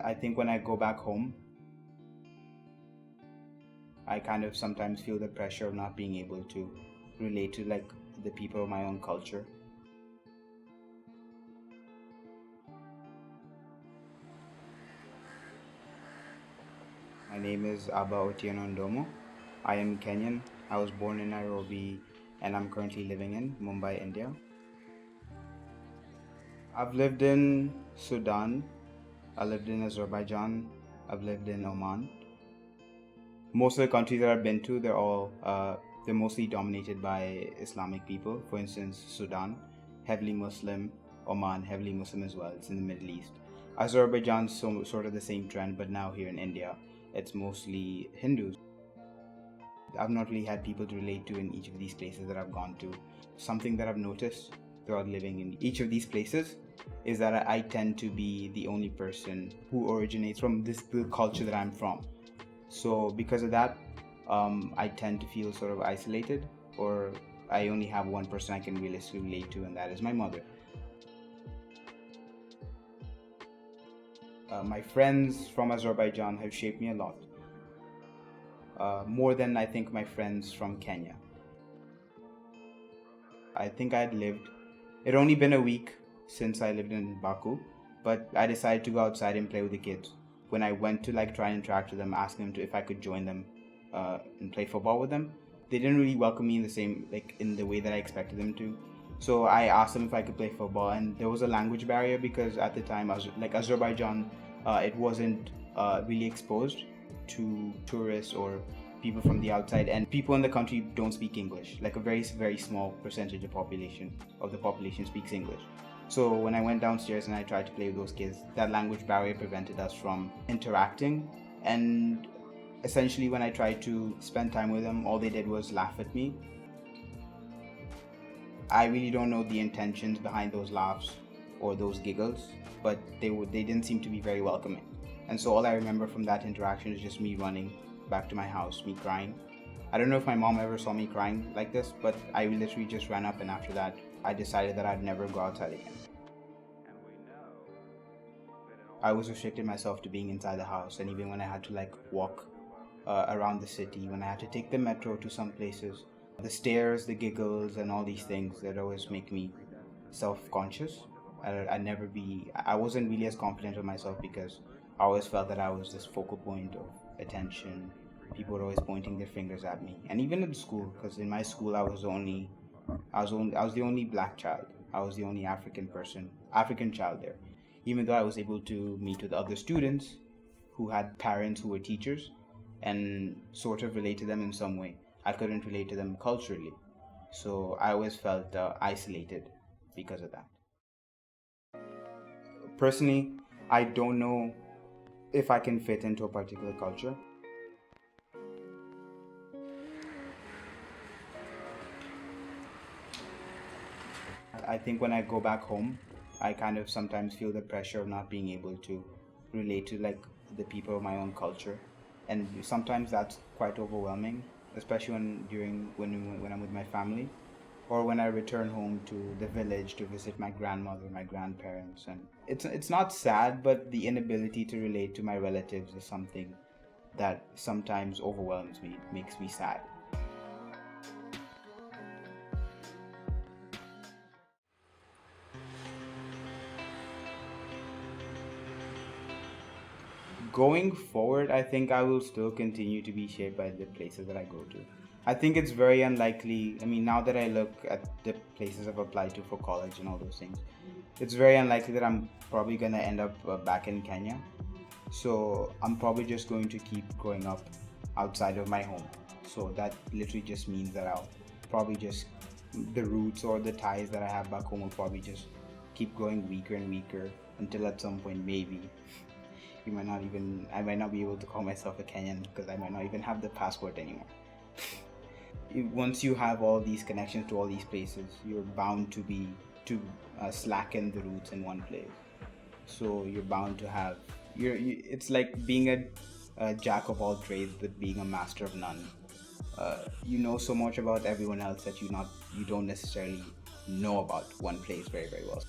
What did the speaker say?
I think when I go back home, I kind of sometimes feel the pressure of not being able to relate to the people of my own culture. My name is Abba Ndomo. I am Kenyan. I was born in Nairobi and I'm currently living in Mumbai, India. I've lived in Sudan, I lived in Azerbaijan, I've lived in Oman. Most of the countries that I've been to, they're mostly dominated by Islamic people. For instance, Sudan, heavily Muslim. Oman, heavily Muslim as well. It's in the Middle East. Azerbaijan's sort of the same trend, but now here in India, it's mostly Hindus. I've not really had people to relate to in each of these places that I've gone to. Something that I've noticed throughout living in each of these places is that I tend to be the only person who originates from the culture that I'm from. So because of that, I tend to feel sort of isolated, or I only have one person I can realistically relate to, and that is my mother. My friends from Azerbaijan have shaped me a lot, more than I think my friends from Kenya. I think it had only been a week since I lived in Baku, but I decided to go outside and play with the kids. When I went to try and interact with them, asking them if I could join them and play football with them, they didn't really welcome me in the way that I expected them to. So I asked them if I could play football, and there was a language barrier because at the time, Azerbaijan, it wasn't really exposed to tourists or people from the outside, and people in the country don't speak English. Like a very, very small percentage of the population speaks English. So when I went downstairs and I tried to play with those kids, that language barrier prevented us from interacting. And essentially when I tried to spend time with them, all they did was laugh at me. I really don't know the intentions behind those laughs or those giggles, but they didn't seem to be very welcoming. And so all I remember from that interaction is just me running back to my house, me crying. I don't know if my mom ever saw me crying like this, but I literally just ran up, and after that, I decided that I'd never go outside again. I always restricted myself to being inside the house, and even when I had to walk around the city, when I had to take the metro to some places, the stares, the giggles, and all these things that always make me self-conscious. I wasn't really as confident of myself because I always felt that I was this focal point of attention. People were always pointing their fingers at me, and even in school, because in my school I was the only black child. I was the only African child there. Even though I was able to meet with other students who had parents who were teachers and sort of relate to them in some way, I couldn't relate to them culturally. So I always felt isolated because of that. Personally, I don't know if I can fit into a particular culture. I think when I go back home, I kind of sometimes feel the pressure of not being able to relate to the people of my own culture, and sometimes that's quite overwhelming, especially when I'm with my family, or when I return home to the village to visit my grandmother, my grandparents, and it's not sad, but the inability to relate to my relatives is something that sometimes overwhelms me, makes me sad. Going forward, I think I will still continue to be shaped by the places that I go to. I think it's very unlikely. I mean, now that I look at the places I've applied to for college and all those things, it's very unlikely that I'm probably going to end up back in Kenya. So I'm probably just going to keep growing up outside of my home. So that literally just means that I'll probably just, the roots or the ties that I have back home will probably just keep growing weaker and weaker until at some point maybe I might not be able to call myself a Kenyan because I might not even have the passport anymore. Once you have all these connections to all these places, you're bound to slacken the roots in one place. So you're bound to have it's like being a jack of all trades but being a master of none. You know so much about everyone else that you don't necessarily know about one place very, very well.